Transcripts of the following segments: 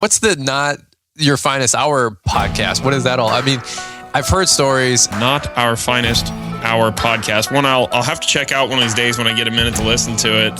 What's the Not Your Finest Hour podcast? What is that all? I mean, I've heard stories. Not Our Finest Hour podcast. One I'll have to check out one of these days when I get a minute to listen to it.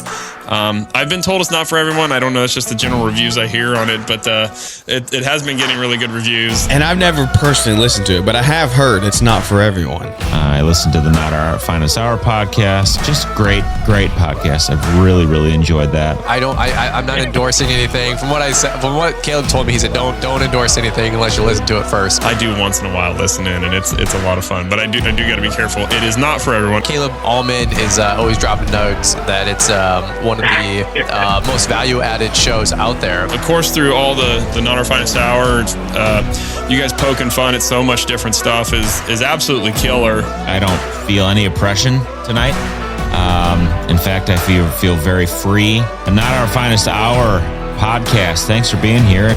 I've been told it's not for everyone. I don't know. It's just the general reviews I hear on it, but it has been getting really good reviews. And I've never personally listened to it, but I have heard it's not for everyone. I listened to the Not Our Finest Hour podcast. Just great podcast. I've really enjoyed that. I'm not endorsing anything. From what I said, from what Caleb told me, he said don't endorse anything unless you listen to it first. I do once in a while listen in, and it's a lot of fun. But I do got to be careful. It is not for everyone. Caleb Allman is always dropping notes that it's one of the most value-added shows out there. Of course, through all the Not Our Finest Hour, you guys poking fun at so much different stuff is absolutely killer. I don't feel any oppression tonight. In fact, I feel very free. The Not Our Finest Hour podcast. Thanks for being here.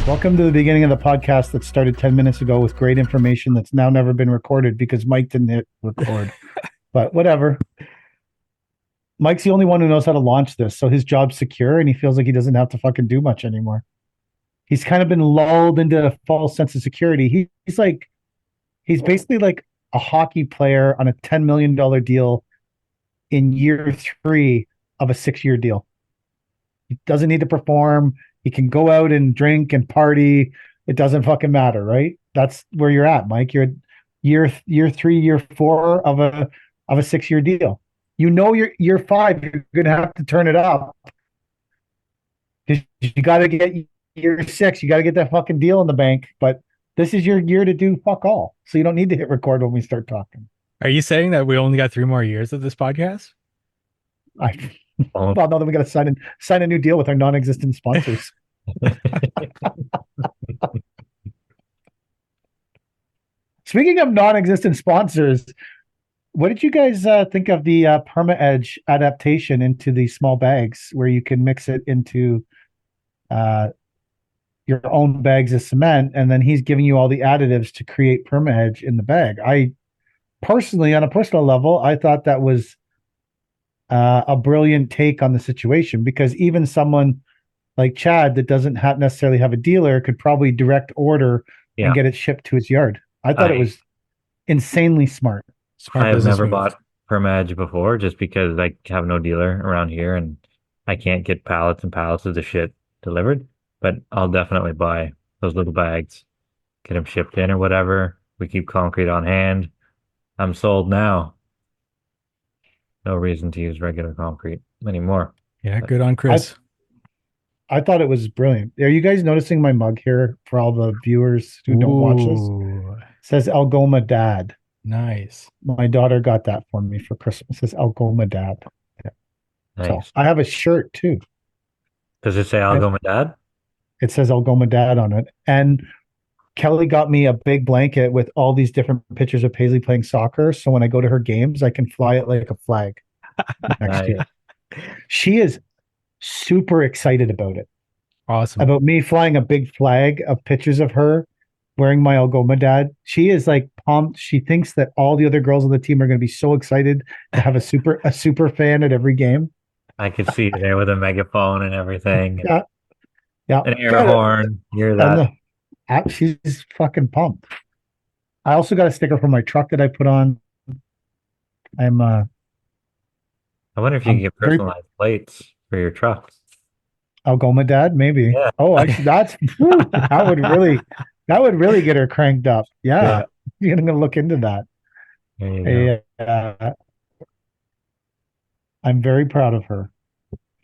Welcome to the beginning of the podcast that started 10 minutes ago with great information that's now never been recorded because Mike didn't hit record. But whatever. Mike's the only one who knows how to launch this, so his job's secure and he feels like he doesn't have to fucking do much anymore. He's kind of been lulled into a false sense of security. He's basically like a hockey player on a $10 million deal in year 3 of a 6-year deal. He doesn't need to perform. He can go out and drink and party. It doesn't fucking matter, right? That's where you're at, Mike. You're year 3, year 4 of a 6-year deal. You know, year 5, you're gonna have to turn it up. You got to get year 6. You got to get that fucking deal in the bank. But this is your year to do fuck all. So you don't need to hit record when we start talking. Are you saying that we only got 3 more years of this podcast? Well, no, then we got to sign a new deal with our non-existent sponsors. Speaking of non-existent sponsors, what did you guys think of the Perma Edge adaptation into the small bags where you can mix it into your own bags of cement, and then he's giving you all the additives to create Perma Edge in the bag? I personally, on a personal level, I thought that was a brilliant take on the situation, because even someone like Chad that doesn't necessarily have a dealer could probably direct order and get it shipped to his yard. I thought it was insanely smart. I've never bought Perma Edge before just because I have no dealer around here and I can't get pallets and pallets of the shit delivered. But I'll definitely buy those little bags, get them shipped in or whatever. We keep concrete on hand. I'm sold now. No reason to use regular concrete anymore. Yeah, good on Chris. I thought it was brilliant. Are you guys noticing my mug here for all the viewers who don't watch this? It says Algoma Dad. Nice. My daughter got that for me for Christmas. It says Algoma Dad. Yeah. Nice. So I have a shirt too. Does it say Algoma Dad? It says Algoma Dad on it. And Kelly got me a big blanket with all these different pictures of Paisley playing soccer. So when I go to her games, I can fly it like a flag next year. She is super excited about it. Awesome. About me flying a big flag of pictures of her wearing my Algoma Dad. She is like pumped. She thinks that all the other girls on the team are going to be so excited to have a super fan at every game. I could see you there with a megaphone and everything. Yeah. An air horn. You're that. She's fucking pumped. I also got a sticker for my truck that I put on. I wonder if you can get personalized plates for your truck. Algoma Dad, maybe. Yeah. Oh, that would really get her cranked up. Yeah. You're gonna look into that. There you go. I'm very proud of her.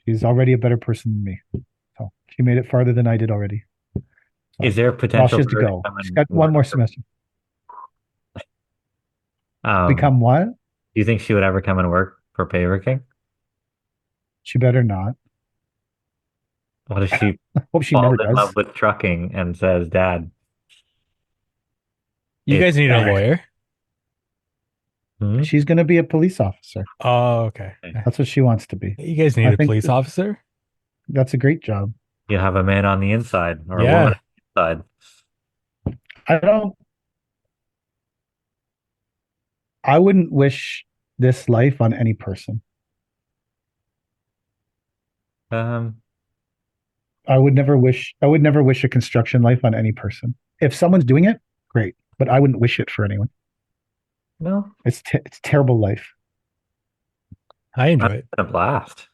She's already a better person than me. So she made it farther than I did already. So, is there potential she has to go? She's got one more semester. Become what? Do you think she would ever come and work for Paver King? She better not. What if she hope she falls never in does. love with trucking and says, Dad? You guys need a lawyer? She's going to be a police officer. Oh, okay. That's what she wants to be. You guys need a police officer? That's a great job. You have a man on the inside or a woman on the inside. I wouldn't wish this life on any person. I would never wish a construction life on any person. If someone's doing it, great, but I wouldn't wish it for anyone. No, It's terrible life. I enjoy I'm it. a blast.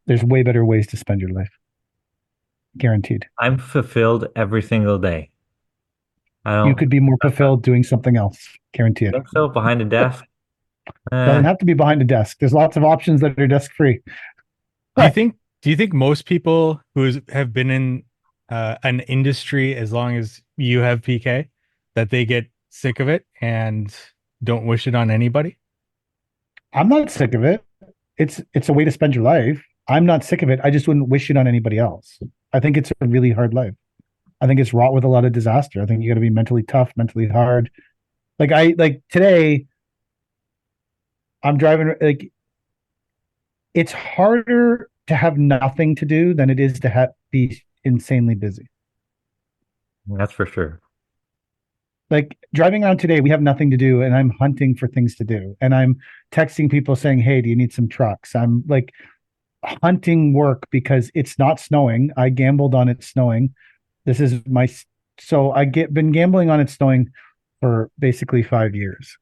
There's way better ways to spend your life. Guaranteed. I'm fulfilled every single day. I You don't could be more fulfilled doing something else. Guarantee it. think so. Behind a desk. Doesn't have to be behind a desk. There's lots of options that are desk free. Do you think most people have been in an industry as long as you have PK, that they get sick of it and don't wish it on anybody? I'm not sick of it. It's a way to spend your life. I'm not sick of it. I just wouldn't wish it on anybody else. I think it's a really hard life. I think it's wrought with a lot of disaster. I think you got to be mentally tough, mentally hard. Like today, I'm driving. Like, it's harder to have nothing to do than it is to be insanely busy. That's for sure. Like driving around today, we have nothing to do, and I'm hunting for things to do, and I'm texting people saying, "Hey, do you need some trucks?" I'm like hunting work because it's not snowing. I gambled on it snowing. This is my so I been gambling on it snowing for basically 5 years.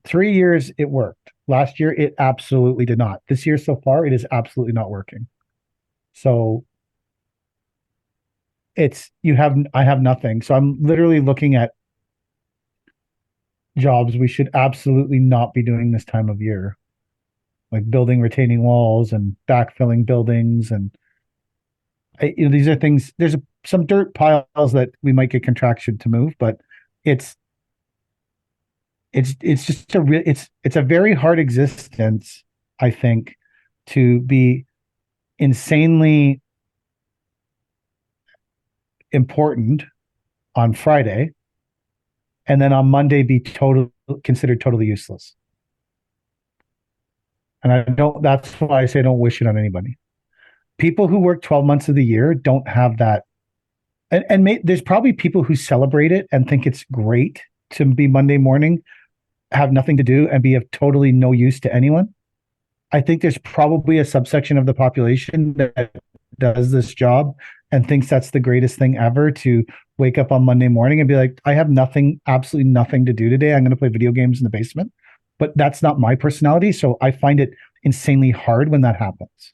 3 years it worked. Last year it absolutely did not. This year so far it is absolutely not working. So I have nothing. So I'm literally looking at jobs we should absolutely not be doing this time of year. Like building retaining walls and backfilling buildings and these are things. There's some dirt piles that we might get contraction to move, but it's just it's a very hard existence, I think, to be insanely important on Friday and then on Monday be considered totally useless. And that's why I say don't wish it on anybody. People who work 12 months of the year don't have that. There's probably people who celebrate it and think it's great to be Monday morning, have nothing to do, and be of totally no use to anyone. I think there's probably a subsection of the population that does this job and thinks that's the greatest thing ever to wake up on Monday morning and be like, I have absolutely nothing to do today. I'm going to play video games in the basement. But that's not my personality. So I find it insanely hard when that happens.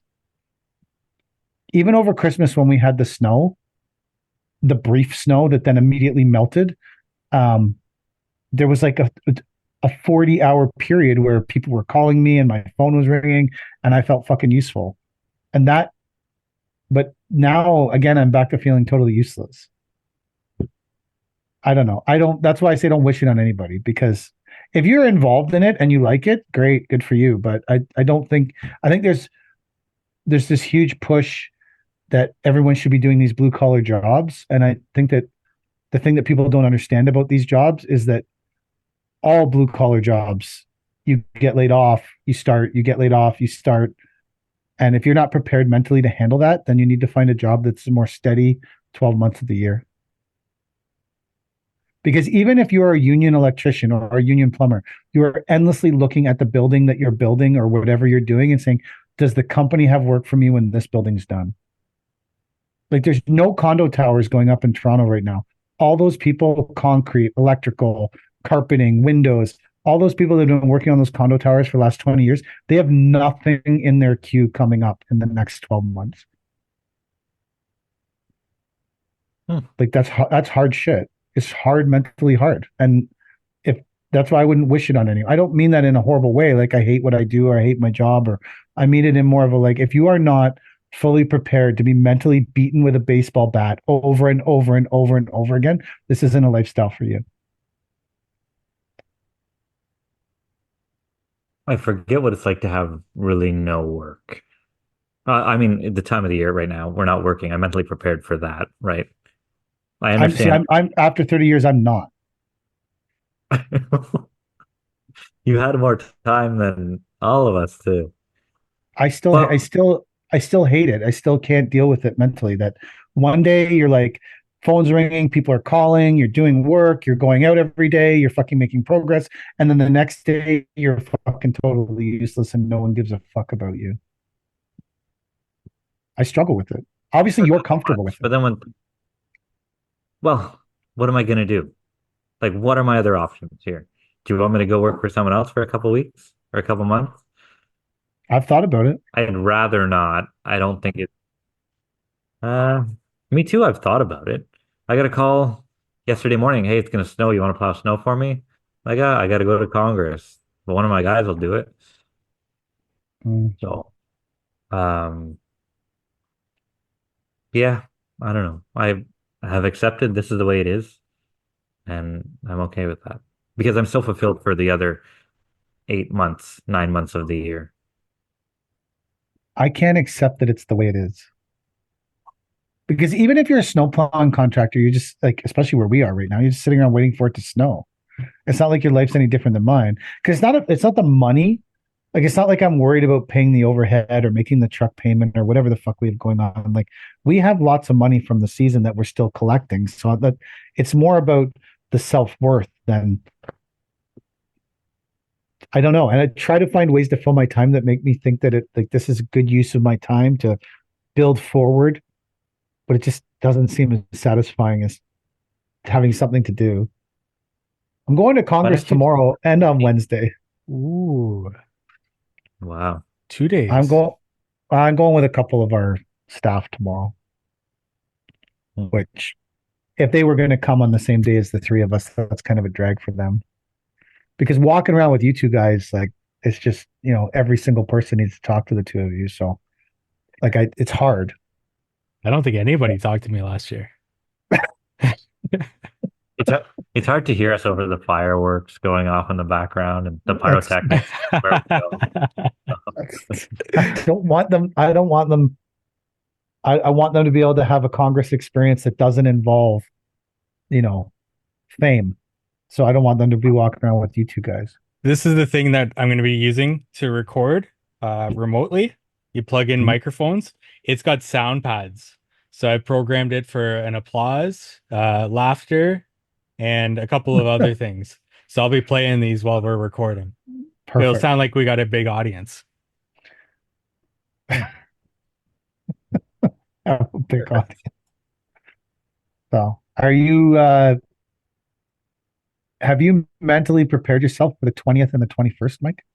Even over Christmas when we had the snow, the brief snow that then immediately melted, there was like a 40-hour period where people were calling me and my phone was ringing and I felt fucking useful. But now again, I'm back to feeling totally useless. I don't know. That's why I say don't wish it on anybody, because if you're involved in it and you like it, great, good for you. But I think there's this huge push that everyone should be doing these blue collar jobs. And I think that the thing that people don't understand about these jobs is that all blue collar jobs, you get laid off, you start, you get laid off, you start. And if you're not prepared mentally to handle that, then you need to find a job that's more steady 12 months of the year. Because even if you're a union electrician or a union plumber, you are endlessly looking at the building that you're building or whatever you're doing and saying, does the company have work for me when this building's done? Like there's no condo towers going up in Toronto right now. All those people, concrete, electrical, carpeting, windows, all those people that have been working on those condo towers for the last 20 years, they have nothing in their queue coming up in the next 12 months. Like that's hard shit. It's hard, mentally hard. And if that's why I wouldn't wish it on anyone. I don't mean that in a horrible way. Like I hate what I do or I hate my job, or I mean it in more of a, like, if you are not fully prepared to be mentally beaten with a baseball bat over and over and over and over again, this isn't a lifestyle for you. I forget what it's like to have really no work. I mean, at the time of the year right now, we're not working. I'm mentally prepared for that, right? I understand. I'm after 30 years, I'm not. You had more time than all of us too. I still hate it. I still can't deal with it mentally. That one day you're like, phone's ringing, people are calling, you're doing work, you're going out every day, you're fucking making progress, and then the next day you're fucking totally useless and no one gives a fuck about you. I struggle with it. Obviously, you're comfortable with But it. then well, what am I going to do? Like, what are my other options here? Do you want me to go work for someone else for a couple weeks or a couple months? I've thought about it. I'd rather not. I don't think it. Uh, Me too. I've thought about it. I got a call yesterday morning. Hey, it's going to snow. You want to plow snow for me? I got to go to Congress. But one of my guys will do it. Mm. So, um, yeah, I don't know. I have accepted this is the way it is, and I'm okay with that because I'm so fulfilled for the other 8 months, 9 months of the year. I can't accept that it's the way it is. Because even if you're a snowplowing contractor, you're just like, especially where we are right now, you're just sitting around waiting for it to snow. It's not like your life's any different than mine. Because it's not the money. Like it's not like I'm worried about paying the overhead or making the truck payment or whatever the fuck we have going on. Like we have lots of money from the season that we're still collecting. So that it's more about the self-worth than I don't know. And I try to find ways to fill my time that make me think that it like this is a good use of my time to build forward, but it just doesn't seem as satisfying as having something to do. I'm going to But Congress if you, tomorrow and on Wednesday. Ooh, wow, 2 days. I'm going with a couple of our staff tomorrow, Hmm. which if they were going to come on the same day as the three of us, that's kind of a drag for them. Because walking around with you two guys, like it's just, every single person needs to talk to the two of you. So it's hard. I don't think anybody talked to me last year. it's ha- it's hard to hear us over the fireworks going off in the background and the pyrotechnics where we go. I don't want them. I don't want them. I want them to be able to have a Congress experience that doesn't involve, fame. So I don't want them to be walking around with you two guys. This is the thing that I'm going to be using to record remotely. You plug in microphones. It's got sound pads. So I programmed it for an applause, laughter, and a couple of other things. So I'll be playing these while we're recording. It'll Perfect. sound like we got a big audience. Big audience. So have you mentally prepared yourself for the 20th and the 21st, Mike?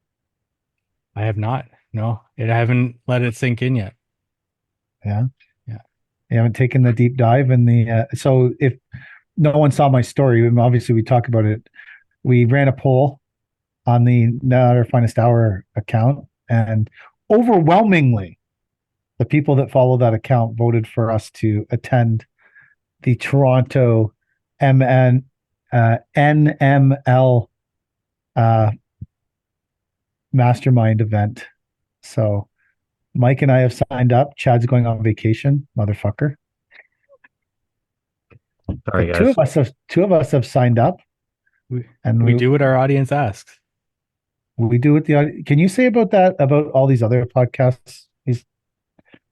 I have not. No, I haven't let it sink in yet. Yeah. Yeah. You haven't taken the deep dive in so if no one saw my story, and obviously we talk about it, we ran a poll on the Not Our Finest Hour account, and overwhelmingly the people that follow that account voted for us to attend the Toronto NML mastermind event. So Mike and I have signed up. Chad's going on vacation, motherfucker. Sorry, But guys. two of us have signed up, and We do what our audience asks. we do it. Can you say about that about all these other podcasts, these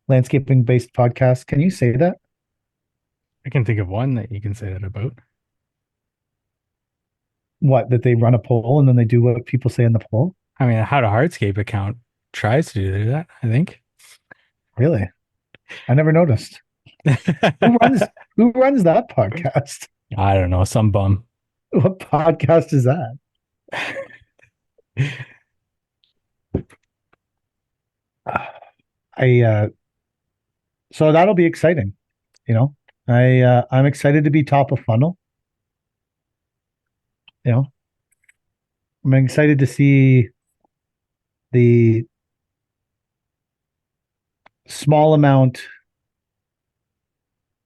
landscaping based podcasts? Can you say that? I can think of one that you can say that about. What, that they run a poll and then they do what people say in the poll? I mean, How to Hardscape account tries to do that, I think. Really? I never noticed. Who runs that podcast? I don't know, some bum. What podcast is that? So that'll be exciting. I'm excited to be top of funnel. I'm excited to see the small amount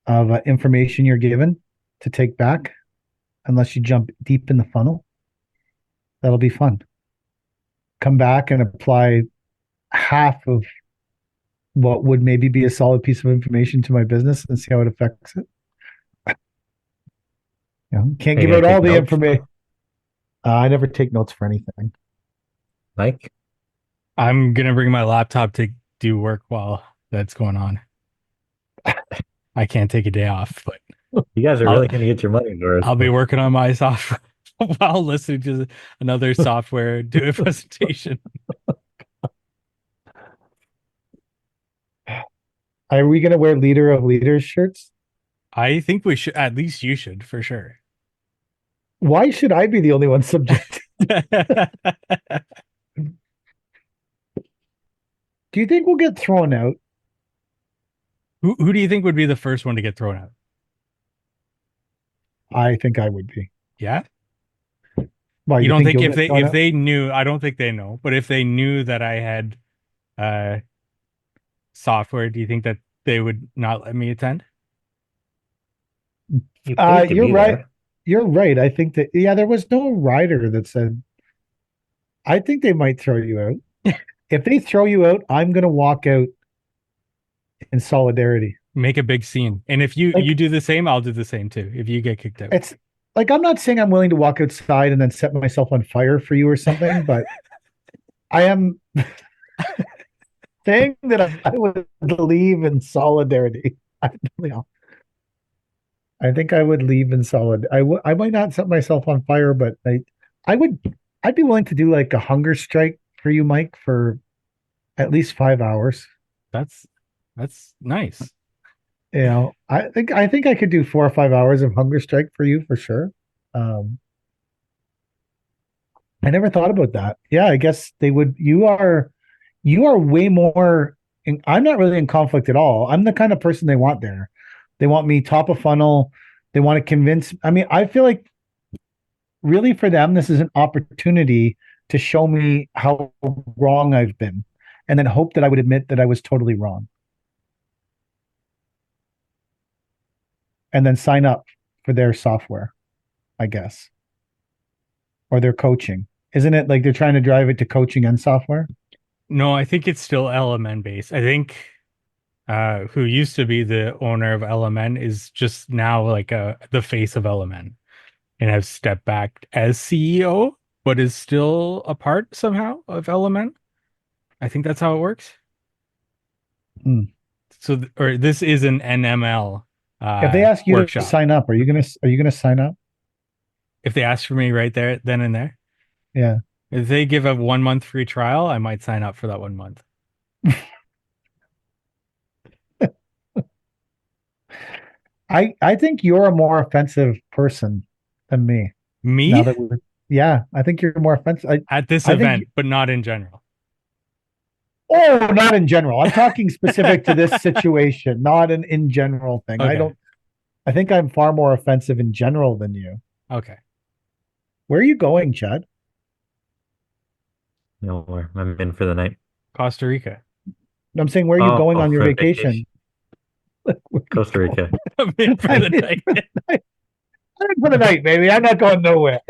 of information you're given to take back, unless you jump deep in the funnel. That'll be fun. Come back and apply half of what would maybe be a solid piece of information to my business and see how it affects it. Can't give out all the information. I never take notes for anything. Mike? I'm going to bring my laptop to do work while that's going on. I can't take a day off, but You guys are really going to get your money's worth. I'll be working on my software while listening to another software do a presentation. Are we going to wear Leader of Leaders shirts? I think we should, at least you should, for sure. Why should I be the only one subject? Do you think we'll get thrown out? Who do you think would be the first one to get thrown out? I think I would be. Yeah. Why, You you don't think think you'll if get thrown if out? they knew, I don't think they know, but if they knew that I had uh software, do you think that they would not let me attend? You paid to You're be right. there. You're right. I think that, yeah, there was no rider that said, I think they might throw you out. If they throw you out, I'm going to walk out in solidarity. Make a big scene. And if you Like, do the same, I'll do the same too. If you get kicked out. it's like, I'm not saying I'm willing to walk outside and then set myself on fire for you or something, but I am saying that I would leave in solidarity. I think I would leave in solid. I might not set myself on fire, but I would, I'd be willing to do like a hunger strike for you, Mike, for at least 5 hours. That's nice. You know, I think I could do 4 or 5 hours of hunger strike for you for sure. Um, I never thought about that. Yeah, I guess they would. You are way more. I'm not really in conflict at all. I'm the kind of person they want there. They want me top of funnel. They want to convince. I mean, I feel like really for them, this is an opportunity to show me how wrong I've been, and then hope that I would admit that I was totally wrong, and then sign up for their software, I guess, or their coaching. Isn't it like they're trying to drive it to coaching and software? No, I think it's still LMN based. I think who used to be the owner of LMN is just now like the face of LMN and has stepped back as CEO, but is still a part somehow of LMN. I think that's how it works. Hmm. So, or this is an NML If they ask you to workshop. sign up, are you gonna sign up? If they ask for me right there, then and there, Yeah. if they give a 1 month free trial, I might sign up for that 1 month. I think you're a more offensive person than me. Now Me that we're yeah, I think you're more offensive. at this I think event, but not in general. oh, not in general. I'm talking specific to this situation, not an in general thing. Okay. I think I'm far more offensive in general than you. Okay. Where are you going, Chad? Nowhere. I'm in for the night. Costa Rica. I'm saying, where are you going on your for vacation? Costa Rica. I'm in for the night. I'm in for the night, baby. I'm not going nowhere.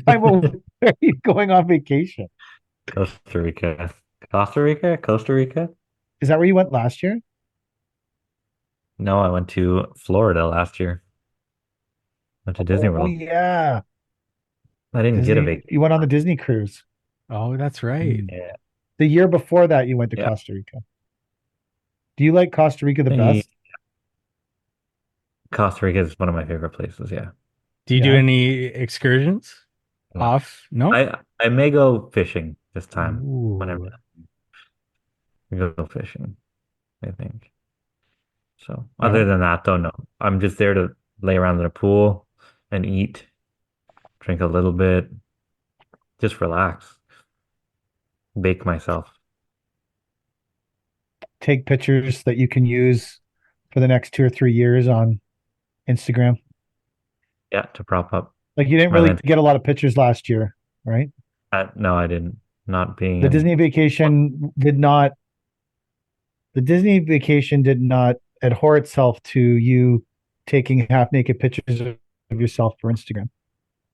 Where are you going on vacation? Costa Rica. Costa Rica? Costa Rica? Is that where you went last year? No, I went to Florida last year. Went to Disney Oh World. yeah, I didn't get a vacation. You went on the Disney cruise. Oh, that's right. Yeah. The year before that, you went to Yeah. Costa Rica. Do you like Costa Rica the best? Costa Rica is one of my favorite places. Yeah. Do you do Yeah. any excursions No. off? No. I may go fishing this time. Ooh. Whenever we go fishing, I think. So other than that, though, no. I'm just there to lay around in a pool and eat, drink a little bit, just relax, bake myself. Take pictures that you can use for the next 2 or 3 years on Instagram. Yeah, to prop up. Like you didn't My really land- get a lot of pictures last year, right? No, I didn't. Not being The in- Disney vacation did not. The Disney vacation did not adhere itself to you taking half naked pictures of yourself for Instagram.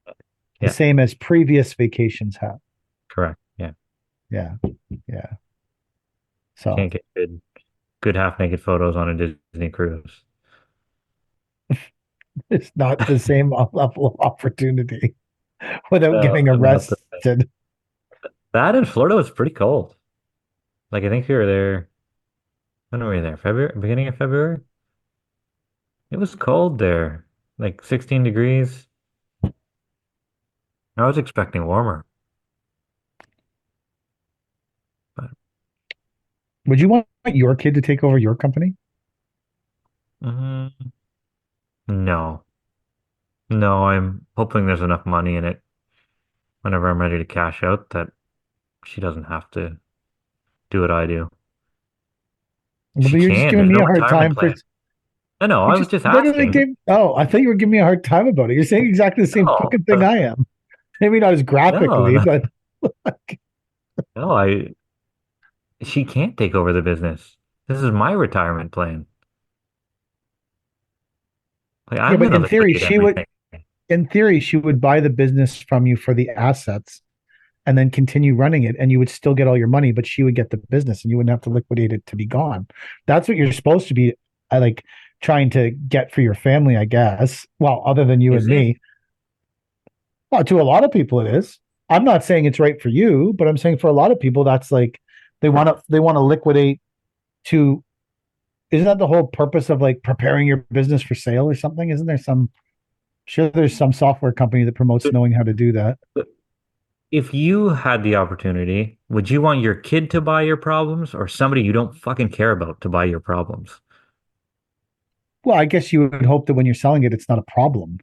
The Yeah. same as previous vacations have. Correct. Yeah. Yeah. Yeah. So Can't get good half naked photos on a Disney cruise. it's not the same level of opportunity without No, getting not the arrested. That in Florida was pretty cold. Like I think we were there. When were we there? February, beginning of February? It was cold there. Like 16 degrees. I was expecting warmer. Would you want your kid to take over your company? Mm, no, no. I'm hoping there's enough money in it whenever I'm ready to cash out that she doesn't have to do what I do. Well, She you're just can. giving There's me no a hard retirement time for. plan. No, You I was just just literally asking. gave. Oh, I thought you were giving me a hard time about it. You're saying exactly the same No, fucking thing I am. Maybe not as no, graphically, no, but no. She can't take over the business. This is my retirement plan. Like yeah. I'm But gonna in theory, liquidate she would. everything. In theory, she would buy the business from you for the assets, and then continue running it, and you would still get all your money, but she would get the business, and you wouldn't have to liquidate it to be gone. That's what you're supposed to be. I like trying to get for your family, I guess. Well, other than you and Is it? me. Well, to a lot of people, it is. I'm not saying it's right for you, but I'm saying for a lot of people, that's like they want to liquidate to. Isn't that the whole purpose of like preparing your business for sale or something? Isn't there some? Sure, there's some software company that promotes knowing how to do that. If you had the opportunity, would you want your kid to buy your problems or somebody you don't fucking care about to buy your problems? Well, I guess you would hope that when you're selling it, it's not a problem.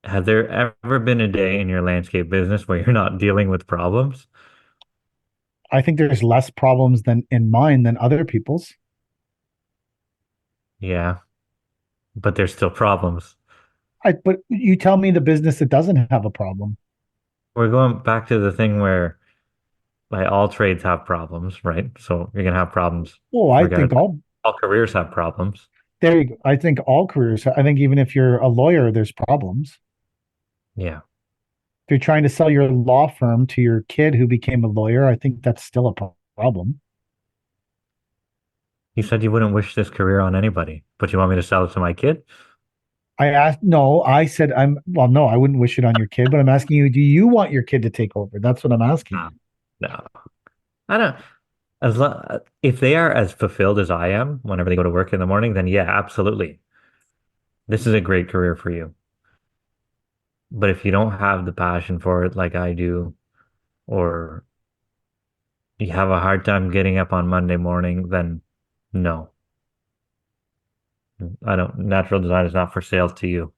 Has there ever been a day in your landscape business where you're not dealing with problems? I think there's less problems than in mine than other people's. Yeah, but there's still problems. But you tell me the business that doesn't have a problem. We're going back to the thing where like all trades have problems, right? So you're gonna have problems Oh, I think regardless. All careers have problems. there you go. I think all careers. I think even if you're a lawyer, there's problems. Yeah. If you're trying to sell your law firm to your kid who became a lawyer, I think that's still a problem. You said you wouldn't wish this career on anybody, but you want me to sell it to my kid? I asked, no, I said, well, no, I wouldn't wish it on your kid, but I'm asking you, do you want your kid to take over? That's what I'm asking No. you. No. I don't. If they are as fulfilled as I am whenever they go to work in the morning, then yeah, absolutely. This is a great career for you. But if you don't have the passion for it like I do, or you have a hard time getting up on Monday morning, then no. I don't, natural design is not for sale to you.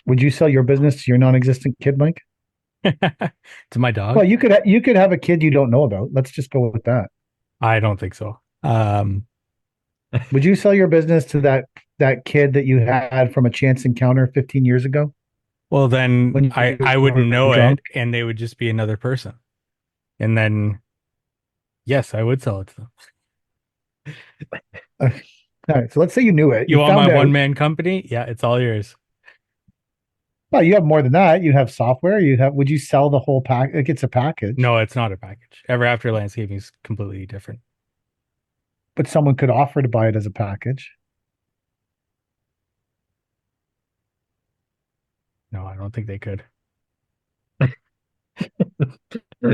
Would you sell your business to your non-existent kid, Mike? To my dog? Well, you could have a kid you don't know about. Let's just go with that. I don't think so. Would you sell your business to that kid that you had from a chance encounter 15 years ago Well, then when I you wouldn't were know drunk? it, and they would just be another person. And then, yes, I would sell it to them. All right, so let's say you knew it. You You want my found out. one man company? Yeah, it's all yours. Well, you have more than that. You have software. You have. Would you sell the whole pack? Like it's a package, No, it's not a package. Ever After Landscaping is completely different. but someone could offer to buy it as a package. No, I don't think they could.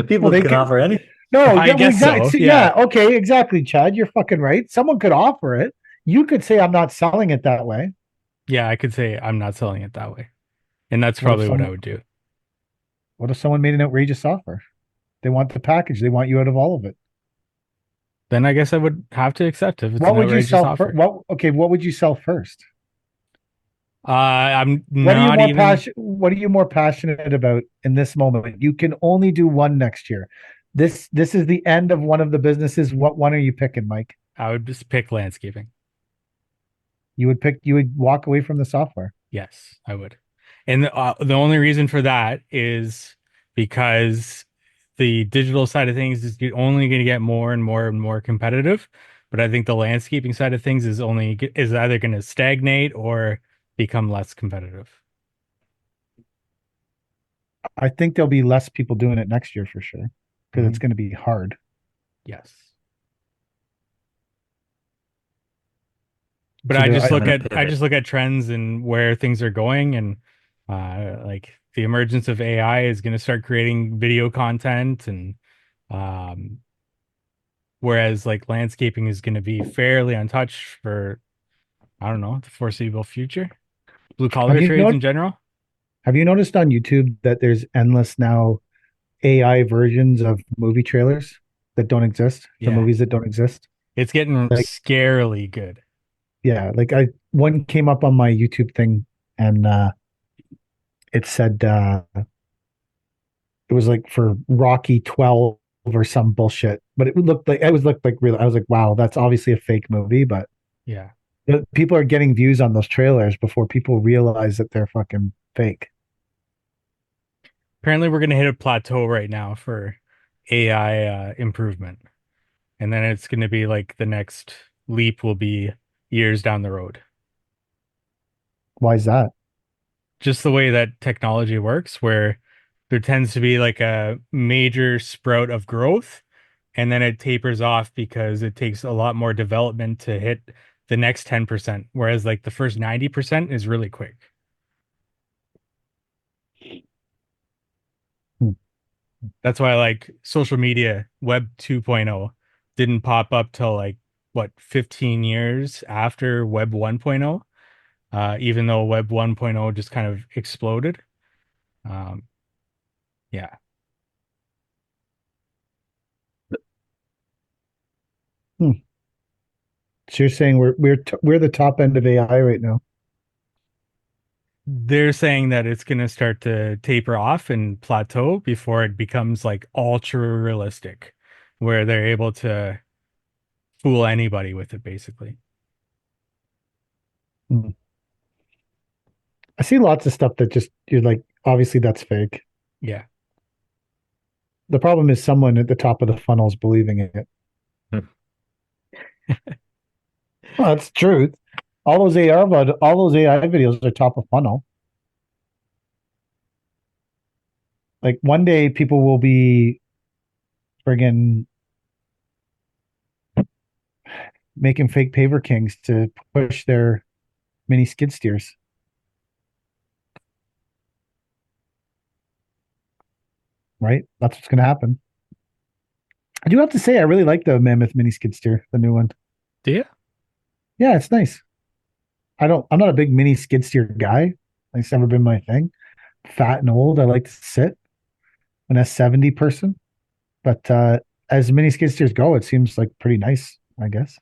People They can could. offer anything. No, I yeah, well, guess so, exactly. yeah. Yeah, okay, exactly, Chad. You're fucking right. Someone could offer it. You could say, "I'm not selling it that way." Yeah, I could say I'm not selling it that way. And that's What if probably what I someone? would do. What if someone made an outrageous offer? They want the package. They want you out of all of it. Then I guess I would have to accept if it's What an would you outrageous sell first? offer. What? Okay, what would you sell first? I'm What are you not more even. What are you more passionate about in this moment? You can only do one next year. This is the end of one of the businesses. What one are you picking, Mike? I would just pick landscaping. You would walk away from the software. Yes, I would. And the only reason for that is because the digital side of things is only going to get more and more and more competitive. But I think the landscaping side of things is either going to stagnate or become less competitive. I think there'll be less people doing it next year for sure because it's Mhm. going to be hard. Yes. But So there, I'm gonna I pivot. just look at trends and where things are going, and like the emergence of AI is going to start creating video content, and um, whereas like landscaping is going to be fairly untouched for, I don't know, the foreseeable future. Blue have collar you trades not in general. have you noticed on YouTube that there's endless now AI versions of movie trailers that don't exist, the Yeah. movies that don't exist. It's getting Like, scarily good. yeah, like one came up on my YouTube thing, and it said it was like for Rocky 12 or some bullshit, but looked like real. I was like, wow, that's obviously a fake movie, but Yeah. people are getting views on those trailers before people realize that they're fucking fake. Apparently, we're going to hit a plateau right now for AI improvement. And then it's going to be like the next leap will be years down the road. Why is that? Just the way that technology works, where there tends to be like a major sprout of growth and then it tapers off because it takes a lot more development to hit the next 10%, whereas like the first 90% is really quick. Hmm. That's why like social media, Web 2.0 didn't pop up till like what 15 years after Web 1.0, even though Web 1.0 just kind of exploded. Um, yeah. Hmm. So you're saying we're the top end of AI right now? They're saying that it's going to start to taper off and plateau before it becomes like ultra realistic, where they're able to fool anybody with it, basically. Hmm. I see lots of stuff that just you're like, obviously that's fake. Yeah. The problem is someone at the top of the funnel is believing it. Hmm. Well, that's truth. All those AI videos are top of funnel. Like one day people will be friggin' making fake paver kings to push their mini skid steers. Right? That's what's gonna happen. I do have to say I really like the Mammoth mini skid steer, the new one. Do you? Yeah, it's nice. I'm not a big mini skid steer guy. It's never been my thing. Fat and old. I like to sit. An S70 person. But as mini skid steers go, it seems like pretty nice, I guess,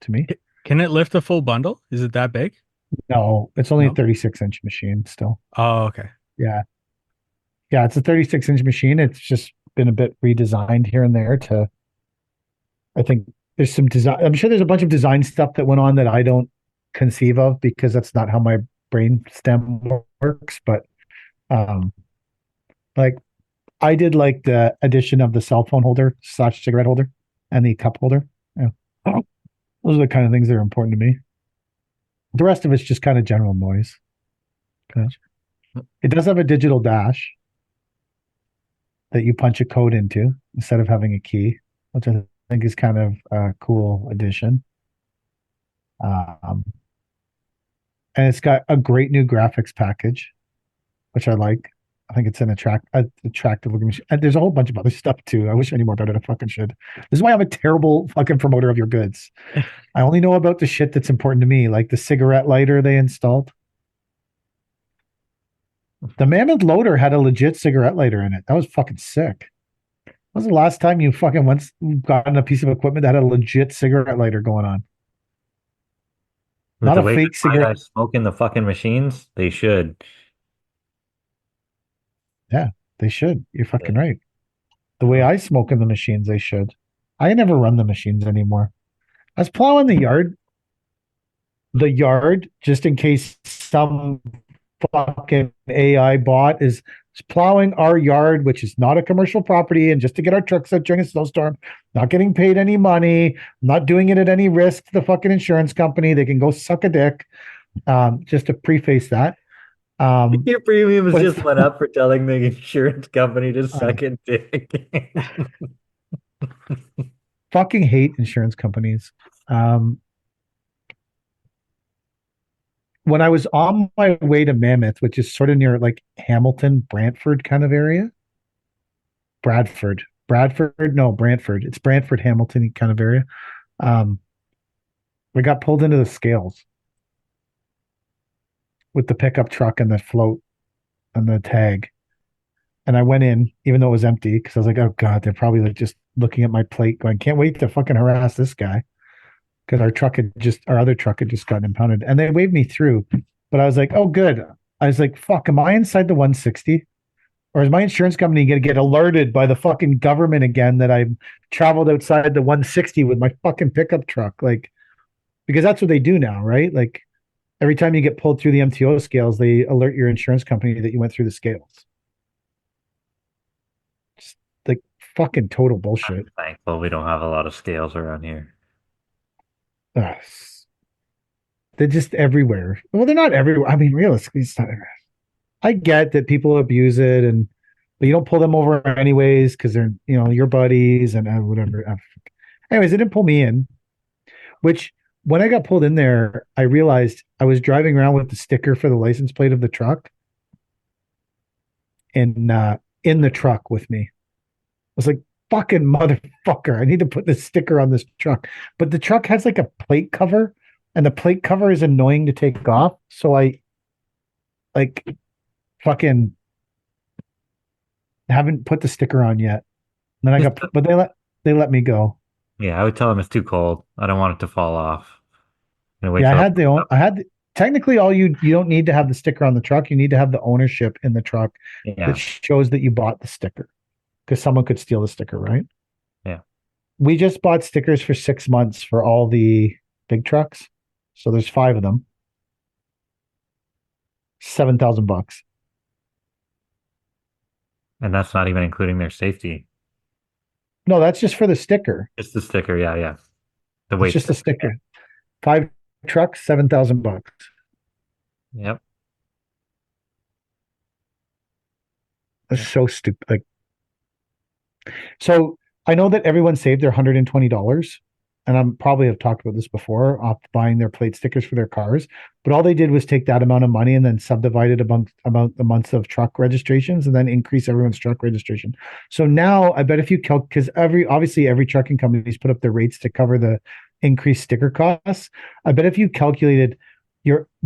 to me. Can it lift a full bundle? Is it that big? No, it's only a No. 36-inch machine still. Oh, okay. Yeah. Yeah, it's a 36-inch machine. It's just been a bit redesigned here and there to, I think there's some design. I'm sure there's a bunch of design stuff that went on that I don't conceive of because that's not how my brain stem works. But um, like I did like the addition of the cell phone holder slash cigarette holder and the cup holder. Yeah. Those are the kind of things that are important to me. The rest of it's just kind of general noise. Okay. It does have a digital dash that you punch a code into instead of having a key, which I think is kind of a cool addition. Um, and it's got a great new graphics package, which I like. I think it's an attractive looking machine. And there's a whole bunch of other stuff too. I wish I knew more about it. I fucking should. This is why I'm a terrible fucking promoter of your goods. I only know about the shit that's important to me, like the cigarette lighter they installed. The Mammoth loader had a legit cigarette lighter in it. That was fucking sick. When was the last time you fucking once gotten a piece of equipment that had a legit cigarette lighter going on? With Not the a way fake my cigarette. guys smoke in the fucking machines, they should. Yeah, they should. You're fucking Yeah. right. The way I smoke in the machines, they should. I never run the machines anymore. I was plowing the yard, just in case some fucking AI bot is plowing our yard, which is not a commercial property, and just to get our trucks out during a snowstorm, not getting paid any money, not doing it at any risk to the fucking insurance company. They can go suck a dick. Just to preface that. Your premiums But just went up for telling the insurance company to suck a dick. fucking hate insurance companies. Um, when I was on my way to Mammoth, which is sort of near like Hamilton, Brantford kind of area, no, Brantford. It's Brantford, Hamilton kind of area. Um, we got pulled into the scales with the pickup truck and the float and the tag. And I went in, even though it was empty, because I was like, oh God, they're probably like just looking at my plate going, can't wait to fucking harass this guy. Because our other truck had just gotten impounded. And they waved me through. But I was like, oh, good. I was like, fuck, am I inside the 160? Or is my insurance company going to get alerted by the fucking government again that I've traveled outside the 160 with my fucking pickup truck? Like, because that's what they do now, right? Like, every time you get pulled through the MTO scales, they alert your insurance company that you went through the scales. Just like fucking total bullshit. I'm thankful we don't have a lot of scales around here. Ugh. They're just everywhere. Well, they're not everywhere. I mean, realistically, it's not everywhere. I get that people abuse it, but you don't pull them over anyways because they're your buddies and whatever. Anyways, they didn't pull me in. Which when I got pulled in there, I realized I was driving around with the sticker for the license plate of the truck, and in the truck with me. I was like, "Fucking motherfucker! I need to put this sticker on this truck." But the truck has like a plate cover, and the plate cover is annoying to take off. So I like fucking haven't put the sticker on yet. And then but they let me go. Yeah, I would tell them it's too cold. I don't want it to fall off. And wait Yeah, till technically all you don't need to have the sticker on the truck. You need to have the ownership in the truck yeah, that shows that you bought the sticker because someone could steal the sticker, right? yeah. We just bought stickers for 6 months for all the big trucks. So there's 5 of them. $7,000. And that's not even including their safety. No, that's just for the sticker. It's the sticker. Yeah, yeah. The It's weight just a sticker. sticker. 5 trucks, $7,000. Yep. That's so stupid. Like, so I know that everyone saved their $120, and I'm probably have talked about this before, off buying their plate stickers for their cars. But all they did was take that amount of money and then subdivide it among the months of truck registrations, and then increase everyone's truck registration. So now I bet if you because obviously every trucking company's put up their rates to cover the increased sticker costs. I bet if you calculated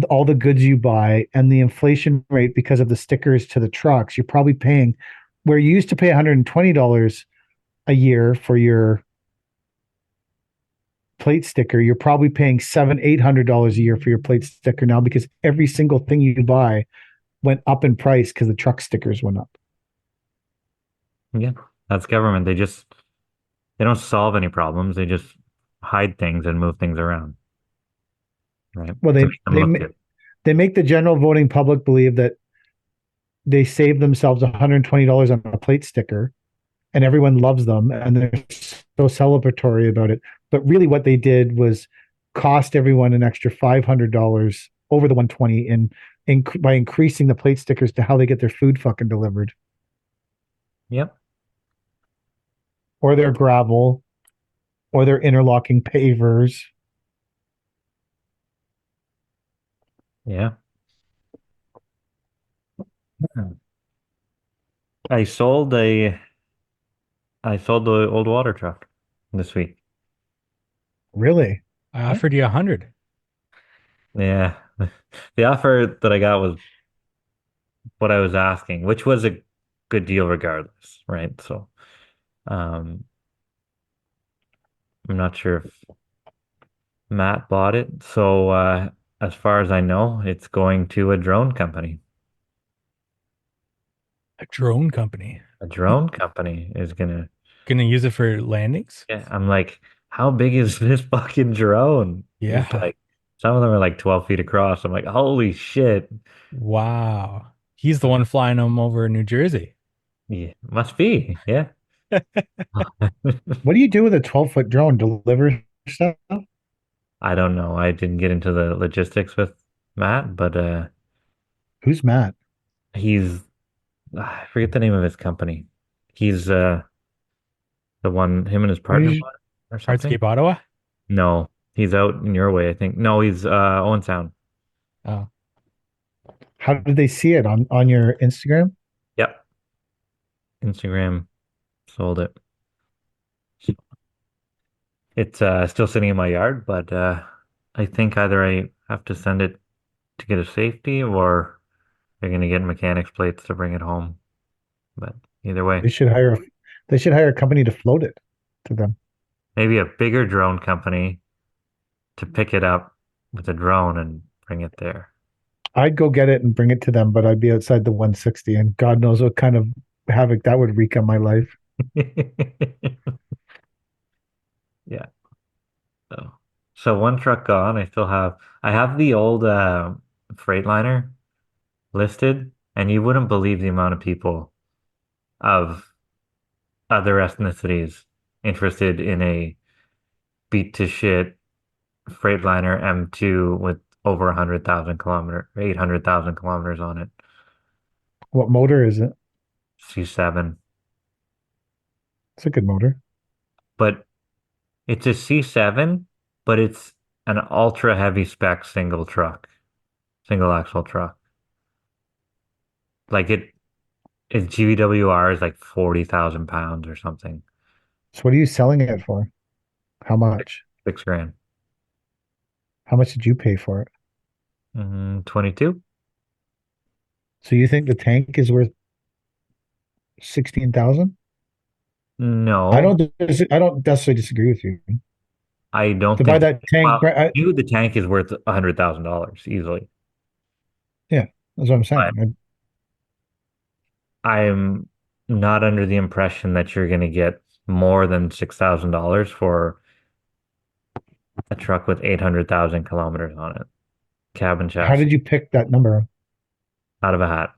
all the goods you buy and the inflation rate because of the stickers to the trucks, you're probably paying where you used to pay $120 a year for your plate sticker, you're probably paying $700-800 a year for your plate sticker now because every single thing you buy went up in price because the truck stickers went up. Yeah. That's government. They don't solve any problems. They just hide things and move things around. Right. Well, To make them look good. they make the general voting public believe that they save themselves $120 on a plate sticker and everyone loves them and they're so celebratory about it. But really what they did was cost everyone an extra $500 over the 120 by increasing the plate stickers to how they get their food fucking delivered Yep. or their gravel or their interlocking pavers. Yeah. I sold a I sold the old water truck this week. Really? I offered you 100. Yeah. The offer that I got was what I was asking, which was a good deal regardless, right? So, um, I'm not sure if Matt bought it. So, as far as I know, it's going to a drone company. A drone company. A drone company is Gonna use it for landings? yeah, I'm like, how big is this fucking drone? Yeah. It's like some of them are like 12 feet across. I'm like, holy shit. Wow. He's the one flying them over New Jersey. Yeah, must be. Yeah. What do you do with a 12-foot drone? Deliver stuff? I don't know. I didn't get into the logistics with Matt, but Who's Matt? he's I forget the name of his company. He's the one him and his partner you- bought it or something. Hardscape Ottawa? No, he's out in your way, I think. No, he's Owen Sound. Oh. How did they see it on your Instagram? Yep. Instagram sold it. It's still sitting in my yard, but I think either I have to send it to get a safety or they're gonna get mechanics plates to bring it home. But either way, They should hire a company to float it to them. maybe a bigger drone company to pick it up with a drone and bring it there. I'd go get it and bring it to them, but I'd be outside the 160, and God knows what kind of havoc that would wreak on my life. Yeah. So one truck gone. I have the old Freightliner listed, and you wouldn't believe the amount of people of other ethnicities interested in a beat to shit Freightliner M2 with over 800,000 kilometers on it. What motor is it? C7. It's a good motor. But it's a C7, but it's an ultra heavy spec single axle truck. Like its GVWR is like 40,000 pounds or something. So what are you selling it for? How much? 6 grand. How much did you pay for it? 22? So you think the tank is worth 16,000? No, I don't necessarily disagree with you. I don't To buy think. that tank, Well, the tank is worth $100,000 easily. yeah, that's what I'm But saying. I'm not under the impression that you're going to get more than $6,000 for a truck with 800,000 kilometers on it. Cabin How chassis did you pick that number? out of a hat.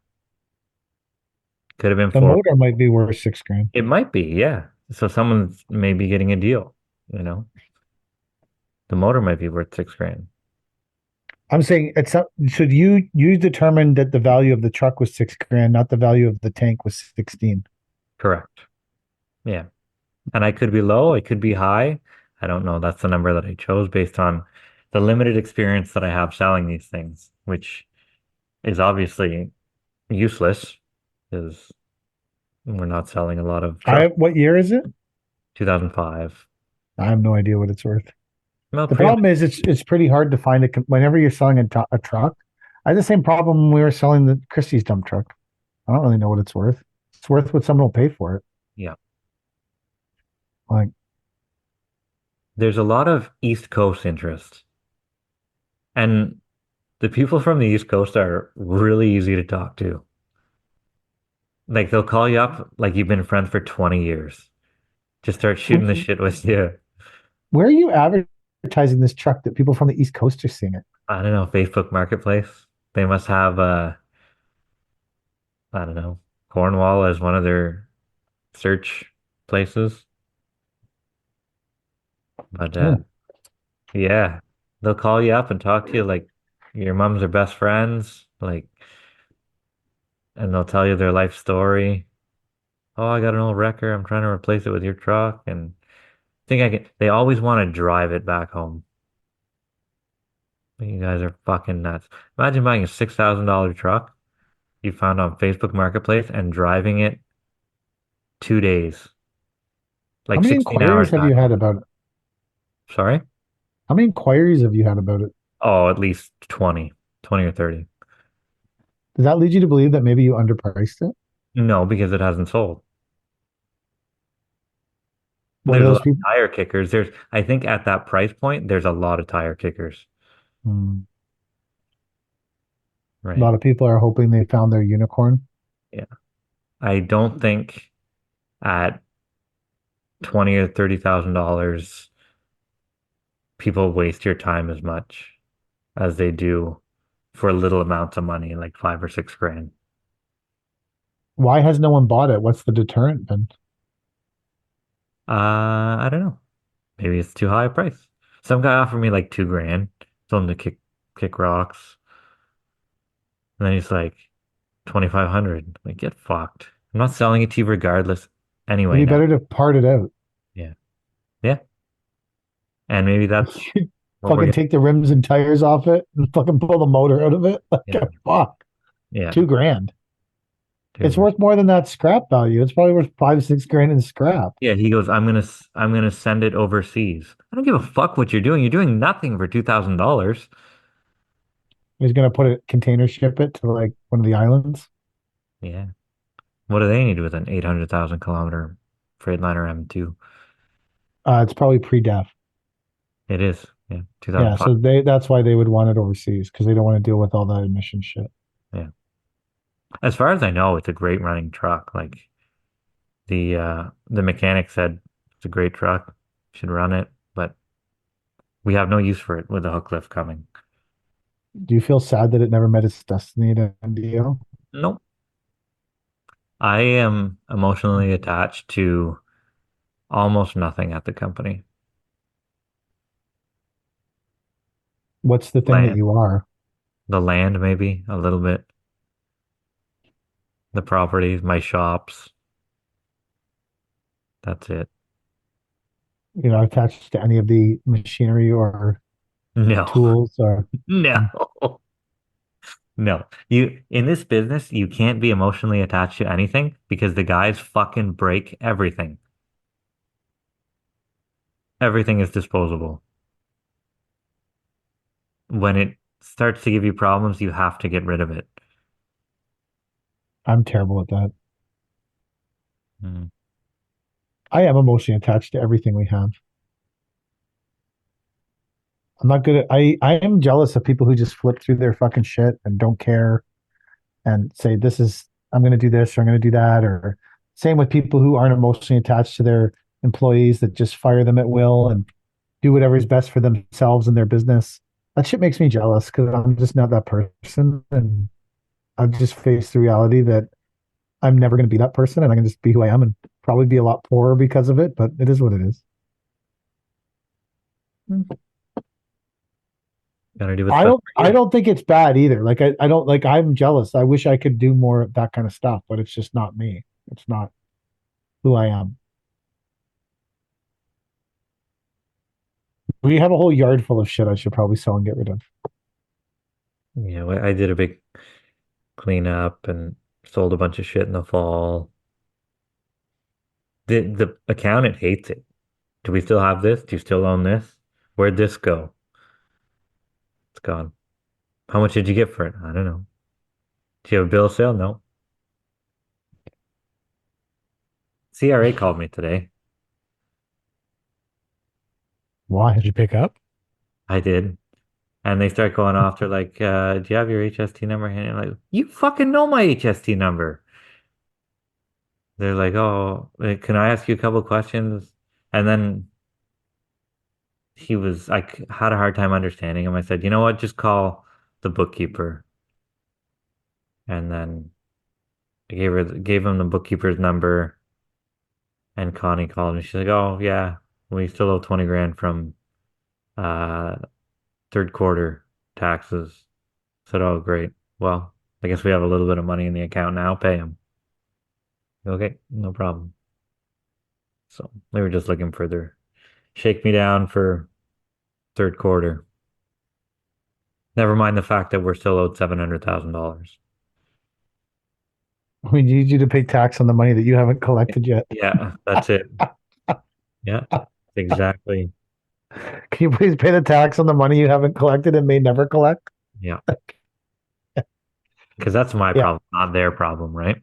Could have been The four. motor might be worth 6 grand. It might be, yeah. So someone's maybe getting a deal, you know. The motor might be worth 6 grand. I'm saying it's up. So you determined that the value of the truck was 6 grand, not the value of the tank was 16. Correct. Yeah. And I could be low, I could be high. I don't know. That's the number that I chose based on the limited experience that I have selling these things, which is obviously useless because we're not selling a lot of trucks. What year is it? 2005. I have no idea what it's worth. Well, The pretty much, problem is it's pretty hard to find it whenever you're selling a truck. I had the same problem when we were selling the Christie's dump truck. I don't really know what it's worth. It's worth what someone will pay for it. yeah. Like, There's a lot of East Coast interest. And the people from the East Coast are really easy to talk to. Like they'll call you up like you've been friends for 20 years. Just start shooting the shit with you. where are you advertising this truck that people from the East Coast are seeing it? I don't know, Facebook Marketplace. They must have I don't know, Cornwall as one of their search places. But Oh, yeah, they'll call you up and talk to you like your mom's their best friends, like, and they'll tell you their life story. Oh, I got an old wrecker. I'm trying to replace it with your truck, and think I can. They always want to drive it back home. You guys are fucking nuts. Imagine buying a $6,000 truck you found on Facebook Marketplace and driving it 2 days, how like many 16 hours inquiries have back you had home. about it? Sorry? How many inquiries have you had about it? Oh, at least 20 or 30. Does that lead you to believe that maybe you underpriced it? No, because it hasn't sold. What are There's a those lot of people? tire kickers. I think at that price point, there's a lot of tire kickers, Hmm. A right? lot of people are hoping they found their unicorn. Yeah. I don't think at 20 or $30,000 people waste your time as much as they do for little amounts of money, like 5 or 6 grand. Why has no one bought it? What's the deterrent been? I don't know. Maybe it's too high a price. Some guy offered me like 2 grand, told him to kick rocks. And then he's like 2,500. Like, get fucked. I'm not selling it to you regardless It'd anyway be now. better to part it out. Yeah. Yeah. And maybe that's what we're Fucking gonna take the rims and tires off it and fucking pull the motor out of it. yeah. Like, fuck, Yeah. 2 grand. It's 2 grand. worth more than that scrap value. It's probably worth 5, 6 grand in scrap. Yeah, he goes, I'm gonna send it overseas. I don't give a fuck what you're doing. You're doing nothing for $2,000. He's gonna put a container ship it to like one of the islands. Yeah. What do they need with an 800,000 kilometer Freightliner M2? It's probably pre-def. It is. Yeah. Yeah, 2005. so that's why they would want it overseas because they don't want to deal with all the emission shit. Yeah. As far as I know, it's a great running truck. Like the mechanic said it's a great truck. Should run it, but we have no use for it with the hook lift coming. Do you feel sad that it never met its destiny at NDO? Nope. I am emotionally attached to almost nothing at the company. What's the thing that Land, you are? the land, maybe a little bit. The properties, my shops. That's it. You know, attached to any of the machinery or No, tools or no, no. You in this business, you can't be emotionally attached to anything because the guys fucking break everything. Everything is disposable. When it starts to give you problems, you have to get rid of it. I'm terrible at that. Mm. I am emotionally attached to everything we have. I'm not good at I am jealous of people who just flip through their fucking shit and don't care and say this is I'm going to do this or I'm going to do that or same with people who aren't emotionally attached to their employees that just fire them at will and do whatever is best for themselves and their business. That shit makes me jealous because I'm just not that person and I've just faced the reality that I'm never going to be that person and I can just be who I am and probably be a lot poorer because of it, but it is what it is. Gotta do what's best for I you. don't think it's bad either. Like I don't like I'm jealous. I wish I could do more of that kind of stuff, but it's just not me. It's not who I am. We have a whole yard full of shit I should probably sell and get rid of. Yeah, I did a big cleanup and sold a bunch of shit in the fall. The accountant hates it. Do we still have this? Do you still own this? Where'd this go? It's gone. How much did you get for it? I don't know. Do you have a bill of sale? No. CRA called me today. Why? Did you pick up? I did. And they start going off. They're like, do you have your HST number? And I'm like, you fucking know my HST number. They're like, oh, can I ask you a couple questions? And then had a hard time understanding him. I said, you know what? Just call the bookkeeper. And then gave him the bookkeeper's number. And Connie called me. She's like, oh, yeah, we still owe 20 grand from uh third quarter taxes. I said, oh, great. Well, I guess we have a little bit of money in the account now. Pay him. Okay, no problem. So they were just looking for their shake me down for third quarter. Never mind the fact that we're still owed $700,000. We need you to pay tax on the money that you haven't collected yet. Yeah, that's it. Yeah, exactly. Can you please pay the tax on the money you haven't collected and may never collect? Yeah, because that's my Yeah. problem, not their problem, right?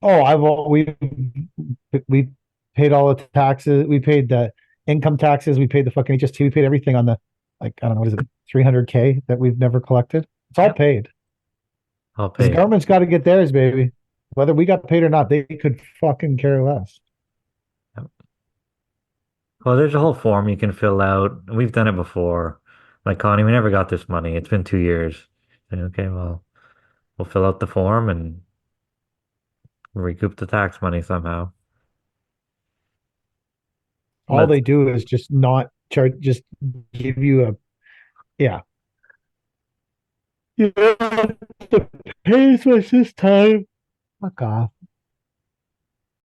Oh, we paid all the taxes. We paid the income taxes. We paid the fucking HST. We paid everything on the like I don't know what is it 300K that we've never collected. It's all Yeah, paid. I'll The pay. government's got to get theirs, baby. Whether we got paid or not, they could fucking care less. Yep. Well, there's a whole form you can fill out. We've done it before. Like Connie, we never got this money. It's been 2 years. And, okay, well, we'll fill out the form and recoup the tax money somehow. All But they do is just not charge, just give you a yeah. You have to pay as much this time. Fuck off.